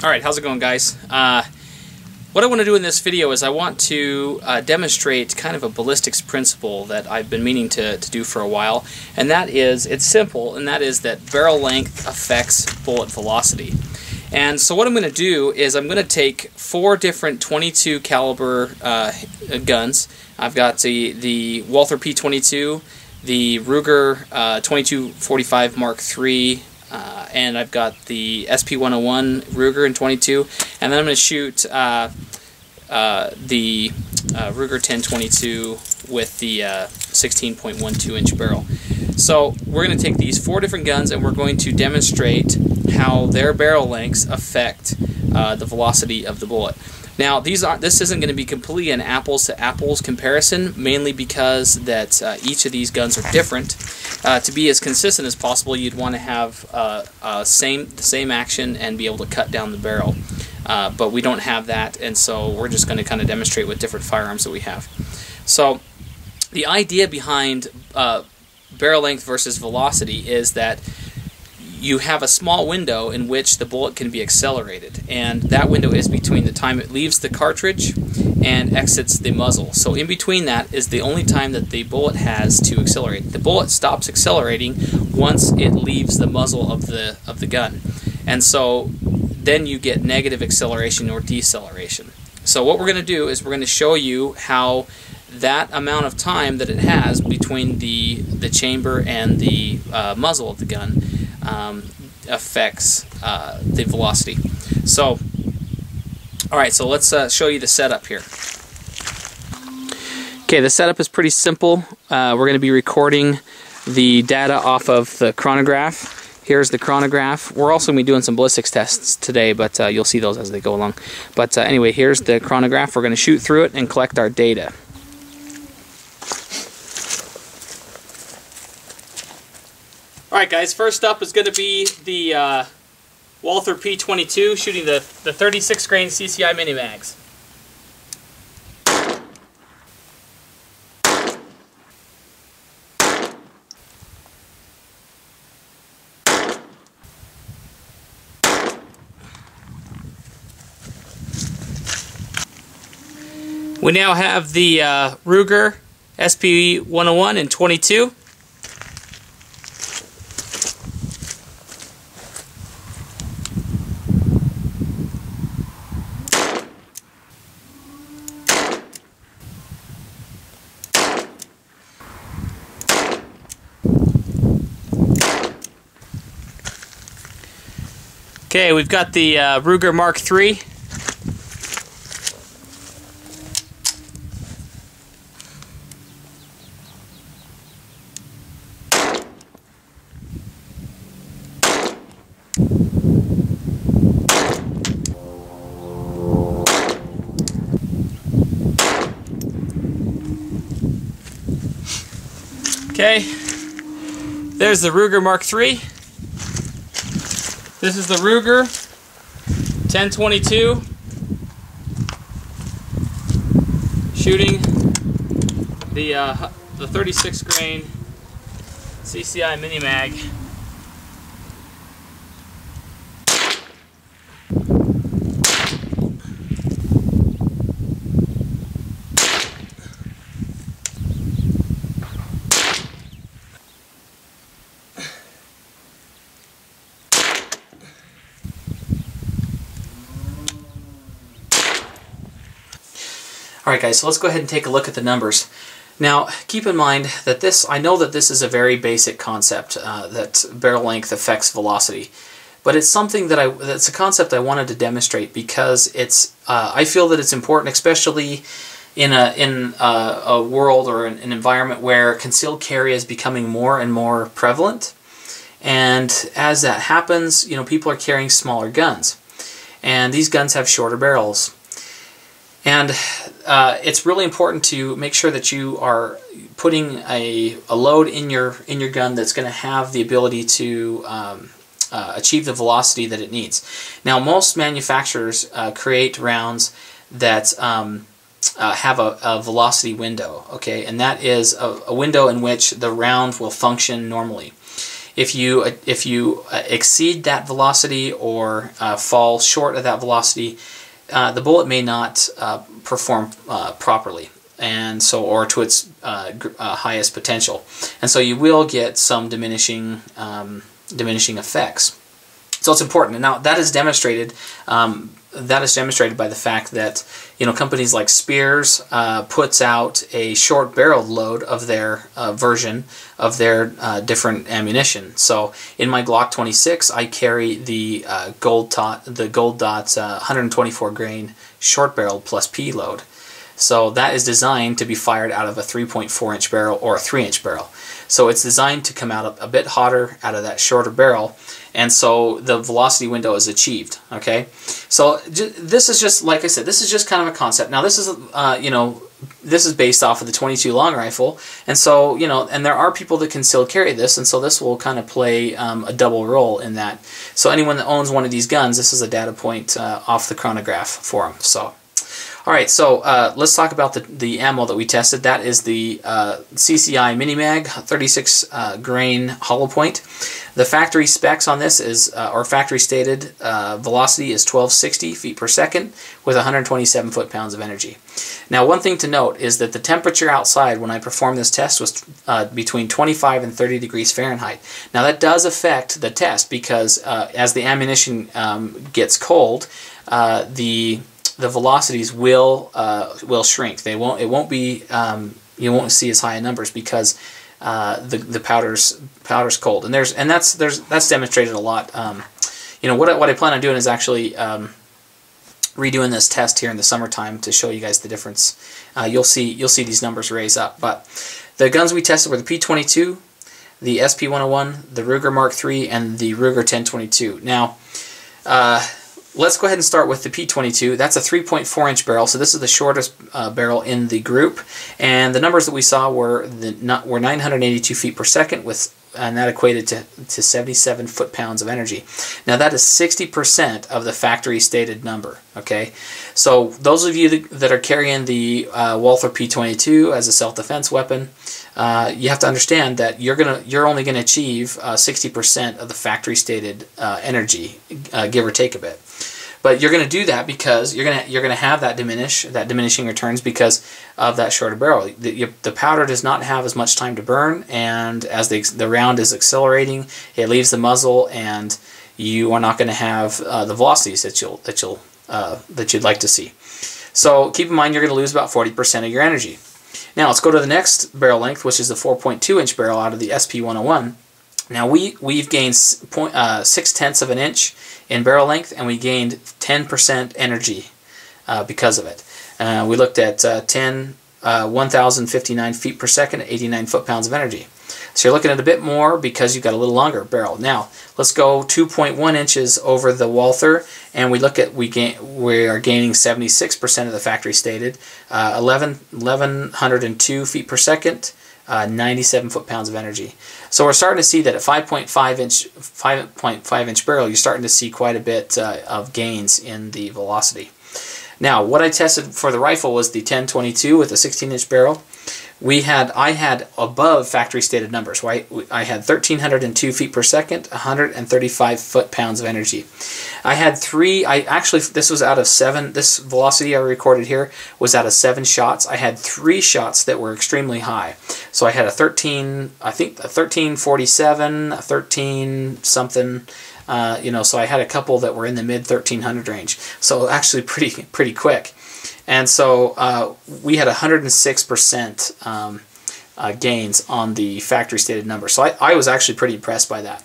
Alright, how's it going, guys? What I want to do in this video is I want to demonstrate kind of a ballistics principle that I've been meaning to do for a while, and that is, it's simple, and that is that barrel length affects bullet velocity. And so what I'm going to do is I'm going to take 4 different .22 caliber guns. I've got the Walther P22, the Ruger 2245 Mark III, and I've got the SP101 Ruger in .22, and then I'm going to shoot the Ruger 1022 with the 16.12 inch barrel. So we're going to take these 4 different guns and we're going to demonstrate how their barrel lengths affect the velocity of the bullet. Now this isn't going to be completely an apples to apples comparison, mainly because that each of these guns are different. To be as consistent as possible, you'd want to have the same action and be able to cut down the barrel. But we don't have that, and so we're just going to kind of demonstrate with different firearms that we have. So the idea behind barrel length versus velocity is that you have a small window in which the bullet can be accelerated, and that window is between the time it leaves the cartridge and exits the muzzle. So in between that is the only time that the bullet has to accelerate. The bullet stops accelerating once it leaves the muzzle of the gun, and so then you get negative acceleration or deceleration. So what we're going to do is we're going to show you how that amount of time that it has between the chamber and the muzzle of the gun affects the velocity. So, alright, so let's show you the setup here. Okay, the setup is pretty simple. We're going to be recording the data off of the chronograph. Here's the chronograph. We're also going to be doing some ballistics tests today, but you'll see those as they go along. But anyway, here's the chronograph. We're going to shoot through it and collect our data. Alright guys, first up is going to be the Walther P22 shooting the 36 grain CCI mini mags. We now have the Ruger SP101 in .22. Okay, we've got the Ruger Mark III. Okay, there's the Ruger Mark III. This is the Ruger 1022 shooting the 36 grain CCI mini mag. Alright guys, so let's go ahead and take a look at the numbers. Now, keep in mind that I know that this is a very basic concept, that barrel length affects velocity. But it's something that's a concept I wanted to demonstrate because I feel that it's important, especially in a world or an environment where concealed carry is becoming more and more prevalent. And as that happens, people are carrying smaller guns. And these guns have shorter barrels. And it's really important to make sure that you are putting a load in your gun that's going to have the ability to achieve the velocity that it needs. Now, most manufacturers create rounds that have a velocity window, okay, and that is a window in which the round will function normally. If you exceed that velocity or fall short of that velocity, the bullet may not perform properly, and so, or to its highest potential, and so you will get some diminishing effects. So it's important. And now that is demonstrated. That is demonstrated by the fact that, you know, companies like Spears puts out a short-barreled load of their version of their different ammunition. So in my Glock 26, I carry the Gold Dot 124 grain short-barreled plus P load. So that is designed to be fired out of a 3.4-inch barrel or a 3-inch barrel. So it's designed to come out a bit hotter out of that shorter barrel, and so the velocity window is achieved. Okay, so this is just, like I said, this is just kind of a concept. Now this is, you know, this is based off of the 22 long rifle, and so, you know, and there are people that can still carry this, and so this will kind of play a double role in that. So anyone that owns one of these guns, this is a data point off the chronograph for them. So. Alright, so let's talk about the ammo that we tested. That is the CCI Minimag 36 grain hollow point. The factory specs on this is, or factory stated velocity is 1260 feet per second with 127 foot-pounds of energy. Now, one thing to note is that the temperature outside when I performed this test was between 25 and 30 degrees Fahrenheit. Now that does affect the test because as the ammunition gets cold, the velocities will shrink. They won't. It won't be. You won't see as high numbers because the powder's cold. And that's demonstrated a lot. You know, what I plan on doing is actually redoing this test here in the summertime to show you guys the difference. You'll see these numbers raise up. But the guns we tested were the P22, the SP101, the Ruger Mark III, and the Ruger 1022. Now. Let's go ahead and start with the P22. That's a 3.4-inch barrel, so this is the shortest barrel in the group. And the numbers that we saw were 982 feet per second, and that equated to 77 foot-pounds of energy. Now that is 60% of the factory stated number. Okay, so those of you that are carrying the Walther P22 as a self-defense weapon, you have to understand that you're only gonna achieve 60% of the factory stated energy, give or take a bit. But you're going to do that because you're going to have that diminishing returns because of that shorter barrel. The powder does not have as much time to burn, and as the round is accelerating, it leaves the muzzle, and you are not going to have the velocities that you'd like to see. So keep in mind you're going to lose about 40% of your energy. Now let's go to the next barrel length, which is the 4.2-inch barrel out of the SP101. Now we've gained 0.6 of an inch in barrel length, and we gained 10% energy because of it. We looked at 1,059 feet per second, 89 foot-pounds of energy. So you're looking at a bit more because you've got a little longer barrel. Now let's go 2.1 inches over the Walther, and we look at we are gaining 76% of the factory stated, 1,102 feet per second. 97 foot-pounds of energy. So we're starting to see that at 5.5 inch barrel, you're starting to see quite a bit of gains in the velocity. Now, what I tested for the rifle was the 1022 with a 16-inch barrel. I had above factory stated numbers, right? I had 1,302 feet per second, 135 foot-pounds of energy. I had this was out of 7, this velocity I recorded here was out of 7 shots. I had 3 shots that were extremely high. So I had a 1347, a 13 something, you know, so I had a couple that were in the mid 1300 range. So actually pretty quick. And so we had 106% gains on the factory stated number. So I was actually pretty impressed by that.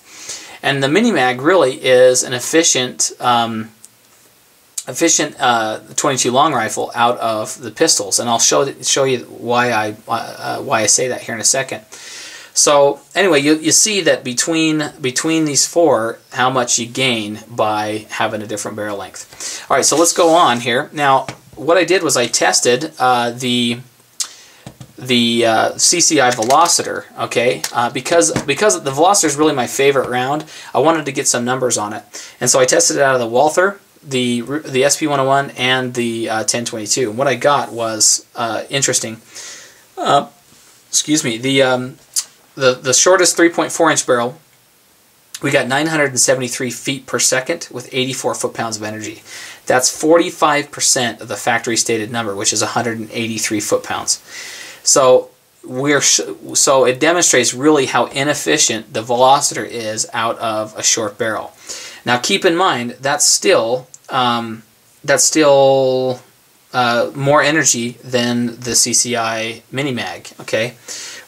And the Minimag really is an efficient 22 long rifle out of the pistols, and I'll show you why I say that here in a second. So anyway, you see that between these four, how much you gain by having a different barrel length. All right, so let's go on here. Now, what I did was I tested the CCI Velocitor, okay, because the Velocitor is really my favorite round. I wanted to get some numbers on it, and so I tested it out of the Walther, the SP101, and the 1022. And what I got was interesting. Excuse me. The shortest 3.4-inch barrel we got 973 feet per second with 84 foot-pounds of energy. That's 45% of the factory stated number, which is 183 foot-pounds. So it demonstrates really how inefficient the Velocitor is out of a short barrel. Now keep in mind that's still more energy than the CCI mini mag. Okay,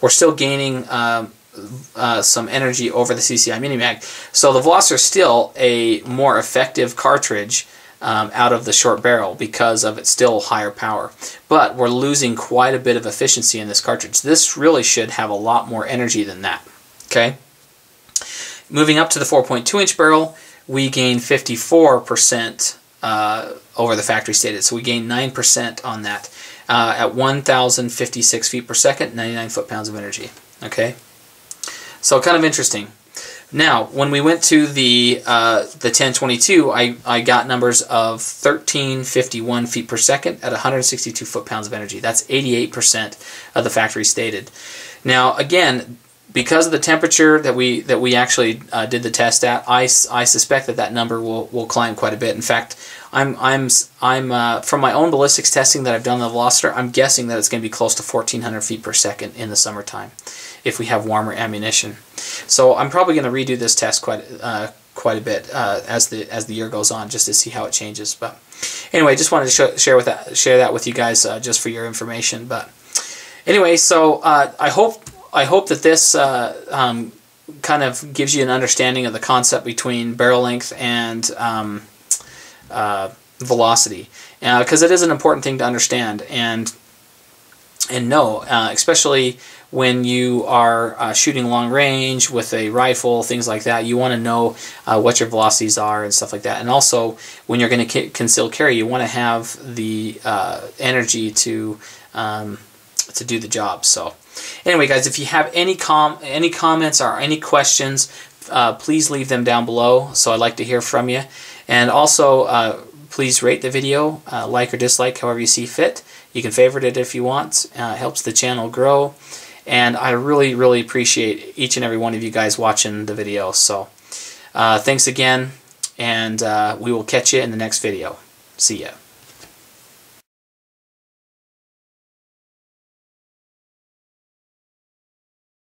we're still gaining some energy over the CCI mini mag. So the Velocitor is still a more effective cartridge out of the short barrel because of its still higher power. But we're losing quite a bit of efficiency in this cartridge. This really should have a lot more energy than that. Okay. Moving up to the 4.2 inch barrel, we gain 54% over the factory stated. So we gain 9% on that at 1,056 feet per second, 99 foot-pounds of energy. Okay. So kind of interesting. Now, when we went to the 1022, I got numbers of 1,351 feet per second at 162 foot-pounds of energy. That's 88% of the factory stated. Now, again, because of the temperature that we actually did the test at, I suspect that number will climb quite a bit. In fact, I'm from my own ballistics testing that I've done on the Velocitor, I'm guessing that it's going to be close to 1,400 feet per second in the summertime if we have warmer ammunition. So I'm probably going to redo this test quite a bit as the year goes on, just to see how it changes. But anyway, just wanted to share that with you guys just for your information. But anyway, so I hope that this kind of gives you an understanding of the concept between barrel length and velocity, because it is an important thing to understand and know, especially when you are shooting long range with a rifle, things like that. You want to know what your velocities are and stuff like that. And also, when you're going to conceal carry, you want to have the energy to do the job. So anyway, guys, if you have any comments or any questions, please leave them down below. So I'd like to hear from you. And also, please rate the video, like or dislike, however you see fit. You can favorite it if you want. It helps the channel grow. And I really, really appreciate each and every one of you guys watching the video. So thanks again, and we will catch you in the next video. See ya.